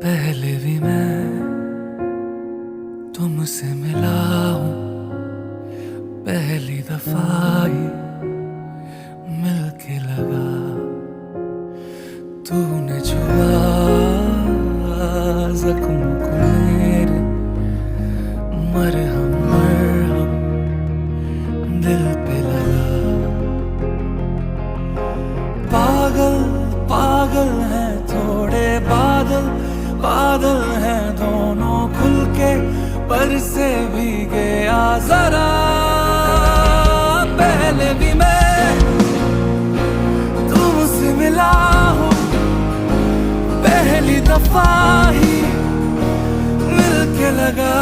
पहले भी मैं तुमसे मिला हूँ, पहली दफा ही मिलके लगा। तूने छुआ जख्म को मेरे, मरहम मरहम दिल पे लगा। पागल पागल हैं थोड़े बादल, बादल हैं दोनों खुल के, पर से भी गया जरा। पहले भी मैं तुमसे मिला हूँ, पहली दफा ही मिलके लगा।